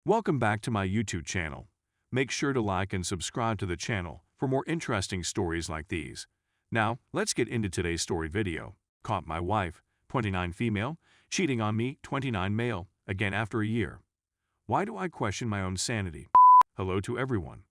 Welcome back to my YouTube channel. Make sure to like and subscribe to the channel for more interesting stories like these. Now, let's get into today's story video. Caught my wife, 29 female, cheating on me, 29 male, again after a year. Why do I question my own sanity? Hello to everyone.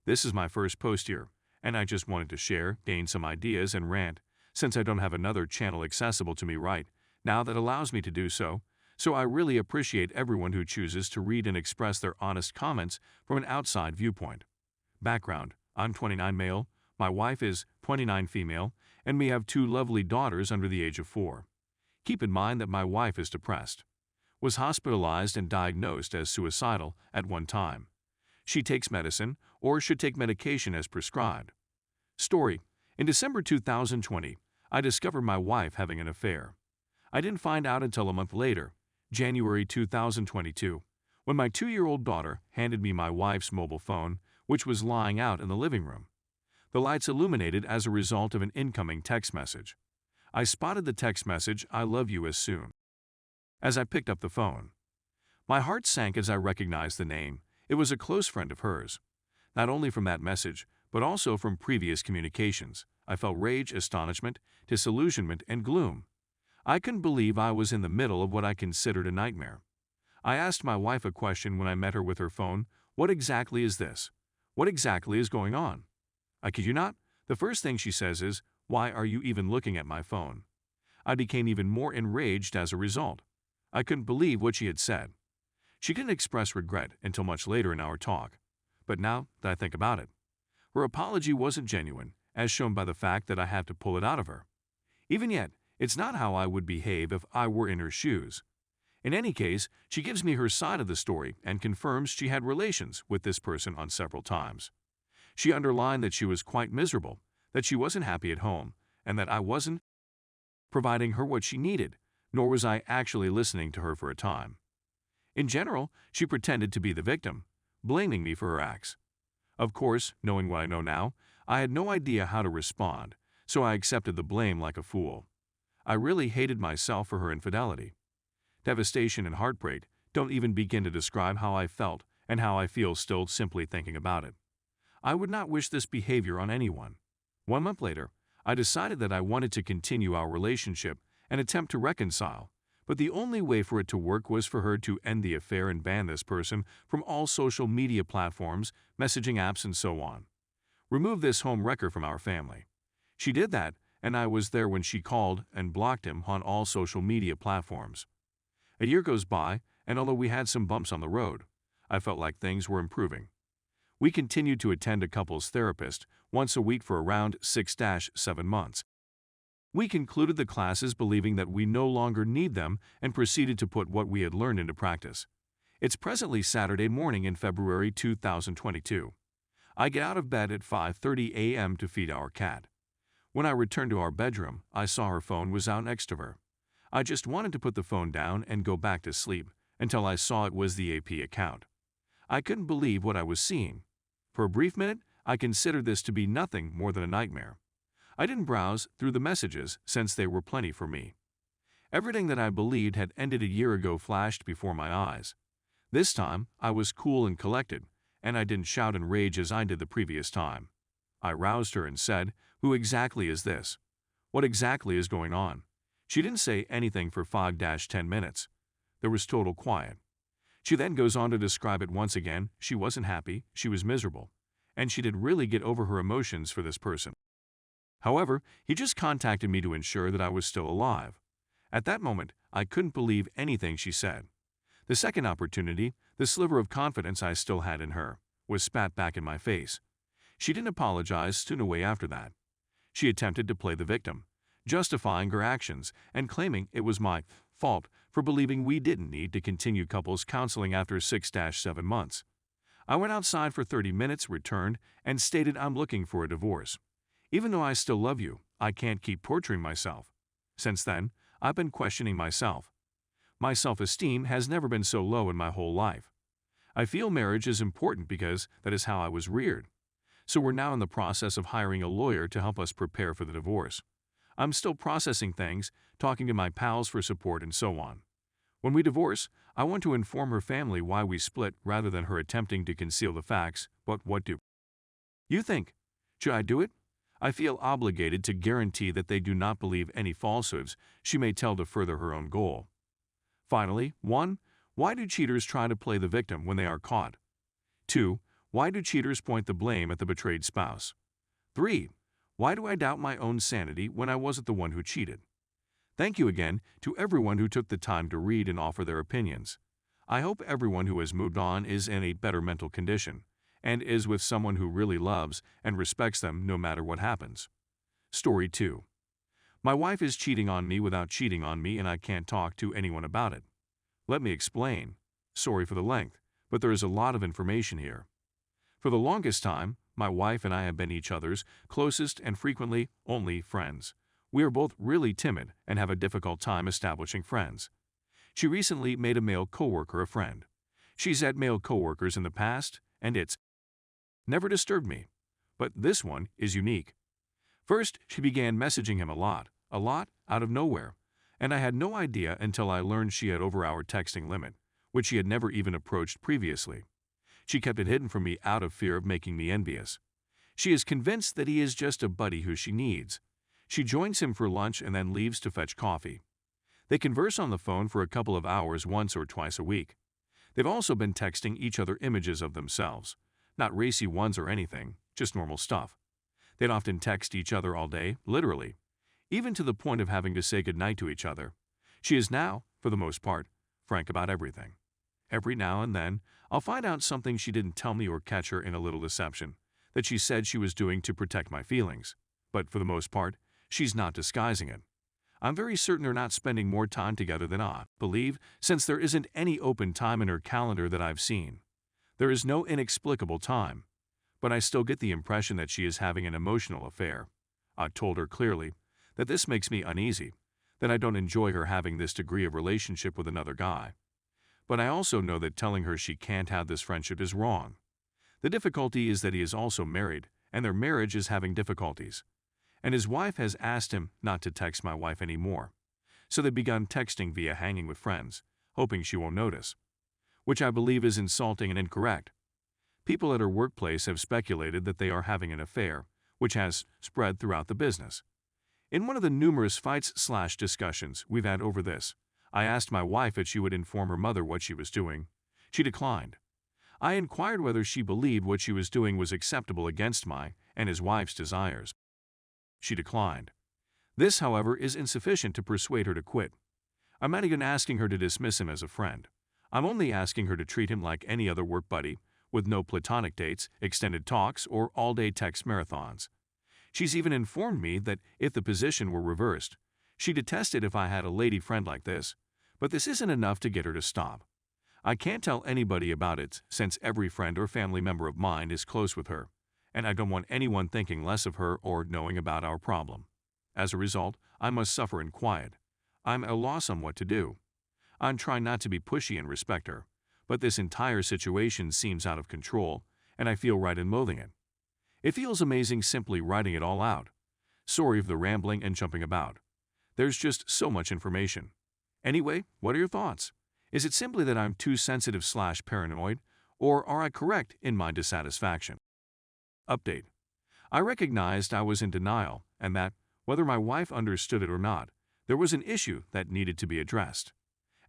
This is my first post here, and I just wanted to share, gain some ideas and rant, since I don't have another channel accessible to me right now that allows me to do so. So I really appreciate everyone who chooses to read and express their honest comments from an outside viewpoint. Background: I'm 29 male, my wife is 29 female, and we have 2 lovely daughters under the age of 4. Keep in mind that my wife is depressed, was hospitalized and diagnosed as suicidal at one time. She takes medicine or should take medication as prescribed. Story: in December 2020, I discovered my wife having an affair. I didn't find out until a month later, January 2022, when my 2-year-old daughter handed me my wife's mobile phone, which was lying out in the living room. The lights illuminated as a result of an incoming text message. I spotted the text message, "I love you," as soon as I picked up the phone. My heart sank as I recognized the name. It was a close friend of hers. Not only from that message, but also from previous communications, I felt rage, astonishment, disillusionment, and gloom. I couldn't believe I was in the middle of what I considered a nightmare. I asked my wife a question when I met her with her phone: "What exactly is this? What exactly is going on?" I kid you not, the first thing she says is, "Why are you even looking at my phone?" I became even more enraged as a result. I couldn't believe what she had said. She didn't express regret until much later in our talk. But now that I think about it, her apology wasn't genuine, as shown by the fact that I had to pull it out of her. Even yet, it's not how I would behave if I were in her shoes. In any case, she gives me her side of the story and confirms she had relations with this person on several times. She underlined that she was quite miserable, that she wasn't happy at home, and that I wasn't providing her what she needed, nor was I actually listening to her for a time. In general, she pretended to be the victim, blaming me for her acts. Of course, knowing what I know now, I had no idea how to respond, so I accepted the blame like a fool. I really hated myself for her infidelity. Devastation and heartbreak don't even begin to describe how I felt and how I feel still simply thinking about it. I would not wish this behavior on anyone. 1 month later, I decided that I wanted to continue our relationship and attempt to reconcile, but the only way for it to work was for her to end the affair and ban this person from all social media platforms, messaging apps, and so on. Remove this home wrecker from our family. She did that, and I was there when she called and blocked him on all social media platforms. A year goes by, and although we had some bumps on the road, I felt like things were improving. We continued to attend a couples therapist once a week for around 6-7 months. We concluded the classes believing that we no longer need them and proceeded to put what we had learned into practice. It's presently Saturday morning in February 2022. I get out of bed at 5:30 a.m. to feed our cat. When I returned to our bedroom, I saw her phone was out next to her. I just wanted to put the phone down and go back to sleep until I saw it was the AP account. I couldn't believe what I was seeing. For a brief minute, I considered this to be nothing more than a nightmare. I didn't browse through the messages since there were plenty for me. Everything that I believed had ended a year ago flashed before my eyes. This time, I was cool and collected, and I didn't shout in rage as I did the previous time. I roused her and said, "Who exactly is this? What exactly is going on?" She didn't say anything for 5-10 minutes. There was total quiet. She then goes on to describe it once again. She wasn't happy, she was miserable, and she didn't really get over her emotions for this person. However, he just contacted me to ensure that I was still alive. At that moment, I couldn't believe anything she said. The second opportunity, the sliver of confidence I still had in her, was spat back in my face. She didn't apologize, stood away after that. She attempted to play the victim, justifying her actions and claiming it was my fault for believing we didn't need to continue couples counseling after 6-7 months. I went outside for 30 minutes, returned, and stated I'm looking for a divorce. Even though I still love you, I can't keep torturing myself. Since then, I've been questioning myself. My self-esteem has never been so low in my whole life. I feel marriage is important because that is how I was reared. So we're now in the process of hiring a lawyer to help us prepare for the divorce. I'm still processing things, talking to my pals for support, and so on. When we divorce, I want to inform her family why we split rather than her attempting to conceal the facts, but what do you think? Should I do it? I feel obligated to guarantee that they do not believe any falsehoods she may tell to further her own goal. Finally, 1. Why do cheaters try to play the victim when they are caught? 2. Why do cheaters point the blame at the betrayed spouse? 3. Why do I doubt my own sanity when I wasn't the one who cheated? Thank you again to everyone who took the time to read and offer their opinions. I hope everyone who has moved on is in a better mental condition and is with someone who really loves and respects them no matter what happens. Story 2. My wife is cheating on me without cheating on me and I can't talk to anyone about it. Let me explain. Sorry for the length, but there is a lot of information here. For the longest time, my wife and I have been each other's closest and frequently only friends. We are both really timid and have a difficult time establishing friends. She recently made a male coworker a friend. She's had male coworkers in the past, and it's never disturbed me. But this one is unique. First, she began messaging him a lot, out of nowhere, and I had no idea until I learned she had over our texting limit, which she had never even approached previously. She kept it hidden from me out of fear of making me envious. She is convinced that he is just a buddy who she needs. She joins him for lunch and then leaves to fetch coffee. They converse on the phone for a couple of hours once or twice a week. They've also been texting each other images of themselves. Not racy ones or anything, just normal stuff. They'd often text each other all day, literally, even to the point of having to say goodnight to each other. She is now, for the most part, frank about everything. Every now and then, I'll find out something she didn't tell me or catch her in a little deception that she said she was doing to protect my feelings. But for the most part, she's not disguising it. I'm very certain they're not spending more time together than I believe, since there isn't any open time in her calendar that I've seen. There is no inexplicable time, but I still get the impression that she is having an emotional affair. I told her clearly that this makes me uneasy, that I don't enjoy her having this degree of relationship with another guy. But I also know that telling her she can't have this friendship is wrong. The difficulty is that he is also married, and their marriage is having difficulties. And his wife has asked him not to text my wife anymore. So they've begun texting via hanging with friends, hoping she won't notice, which I believe is insulting and incorrect. People at her workplace have speculated that they are having an affair, which has spread throughout the business. In one of the numerous fights/discussions we've had over this, I asked my wife if she would inform her mother what she was doing. She declined. I inquired whether she believed what she was doing was acceptable against my and his wife's desires. She declined. This, however, is insufficient to persuade her to quit. I'm not even asking her to dismiss him as a friend. I'm only asking her to treat him like any other work buddy, with no platonic dates, extended talks, or all-day text marathons. She's even informed me that if the position were reversed, she'd detest it if I had a lady friend like this, but this isn't enough to get her to stop. I can't tell anybody about it since every friend or family member of mine is close with her, and I don't want anyone thinking less of her or knowing about our problem. As a result, I must suffer in quiet. I'm at a loss on what to do. I'm trying not to be pushy and respect her, but this entire situation seems out of control, and I feel right in loathing it. It feels amazing simply writing it all out. Sorry for the rambling and jumping about. There's just so much information. Anyway, what are your thoughts? Is it simply that I'm too sensitive/paranoid, or are I correct in my dissatisfaction? Update. I recognized I was in denial and that, whether my wife understood it or not, there was an issue that needed to be addressed.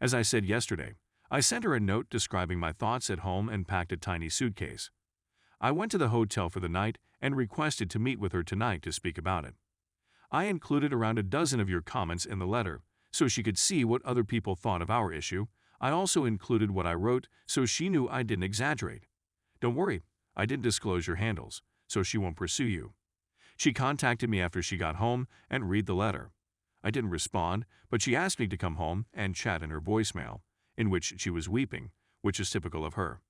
As I said yesterday, I sent her a note describing my thoughts at home and packed a tiny suitcase. I went to the hotel for the night and requested to meet with her tonight to speak about it. I included around a dozen of your comments in the letter so she could see what other people thought of our issue. I also included what I wrote so she knew I didn't exaggerate. Don't worry, I didn't disclose your handles, so she won't pursue you. She contacted me after she got home and read the letter. I didn't respond, but she asked me to come home and chat in her voicemail, in which she was weeping, which is typical of her.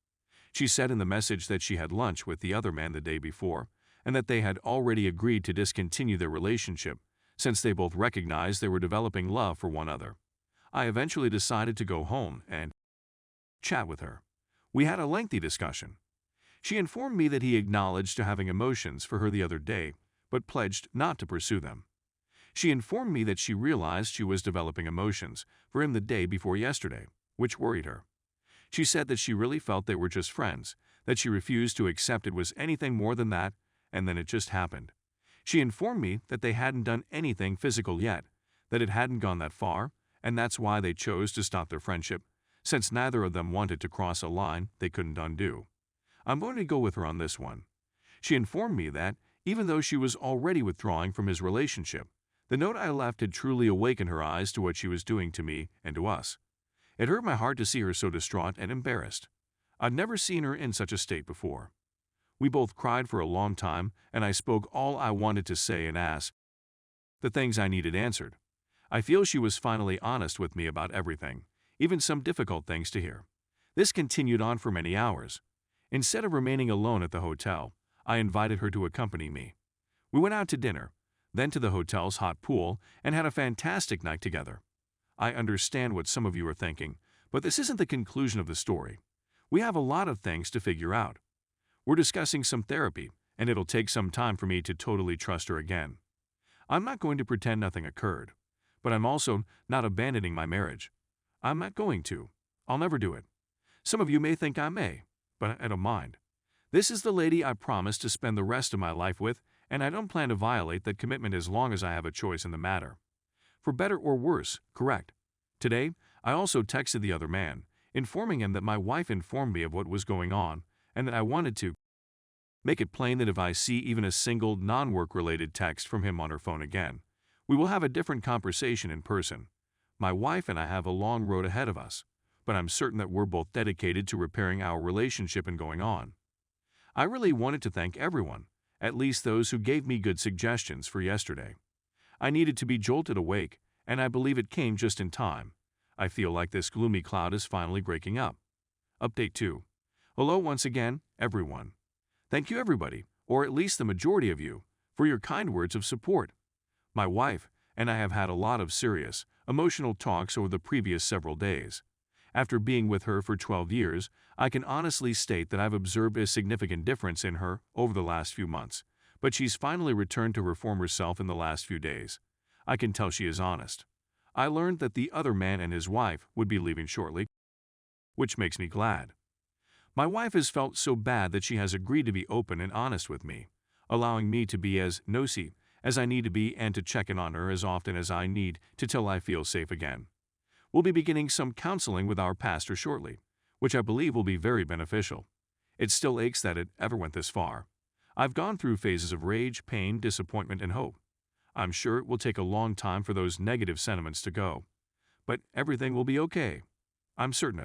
She said in the message that she had lunch with the other man the day before, and that they had already agreed to discontinue their relationship, since they both recognized they were developing love for one another. I eventually decided to go home and chat with her. We had a lengthy discussion. She informed me that he acknowledged to having emotions for her the other day, but pledged not to pursue them. She informed me that she realized she was developing emotions for him the day before yesterday, which worried her. She said that she really felt they were just friends, that she refused to accept it was anything more than that, and then it just happened. She informed me that they hadn't done anything physical yet, that it hadn't gone that far, and that's why they chose to stop their friendship, since neither of them wanted to cross a line they couldn't undo. I'm going to go with her on this one. She informed me that, even though she was already withdrawing from his relationship, the note I left had truly awakened her eyes to what she was doing to me and to us. It hurt my heart to see her so distraught and embarrassed. I'd never seen her in such a state before. We both cried for a long time, and I spoke all I wanted to say and asked the things I needed answered. I feel she was finally honest with me about everything, even some difficult things to hear. This continued on for many hours. Instead of remaining alone at the hotel, I invited her to accompany me. We went out to dinner, then to the hotel's hot pool, and had a fantastic night together. I understand what some of you are thinking, but this isn't the conclusion of the story. We have a lot of things to figure out. We're discussing some therapy, and it'll take some time for me to totally trust her again. I'm not going to pretend nothing occurred, but I'm also not abandoning my marriage. I'm not going to. I'll never do it. Some of you may think I may, but I don't mind. This is the lady I promised to spend the rest of my life with, and I don't plan to violate that commitment as long as I have a choice in the matter. For better or worse, correct. Today, I also texted the other man, informing him that my wife informed me of what was going on, and that I wanted to make it plain that if I see even a single non-work-related text from him on her phone again, we will have a different conversation in person. My wife and I have a long road ahead of us, but I'm certain that we're both dedicated to repairing our relationship and going on. I really wanted to thank everyone, at least those who gave me good suggestions for yesterday. I needed to be jolted awake, and I believe it came just in time. I feel like this gloomy cloud is finally breaking up. Update 2. Hello once again, everyone. Thank you everybody, or at least the majority of you, for your kind words of support. My wife and I have had a lot of serious, emotional talks over the previous several days. After being with her for 12 years, I can honestly state that I've observed a significant difference in her over the last few months, but she's finally returned to her former self in the last few days. I can tell she is honest. I learned that the other man and his wife would be leaving shortly, which makes me glad. My wife has felt so bad that she has agreed to be open and honest with me, allowing me to be as nosy as I need to be and to check in on her as often as I need to till I feel safe again. We'll be beginning some counseling with our pastor shortly, which I believe will be very beneficial. It still aches that it ever went this far. I've gone through phases of rage, pain, disappointment, and hope. I'm sure it will take a long time for those negative sentiments to go. But everything will be okay. I'm certain of it.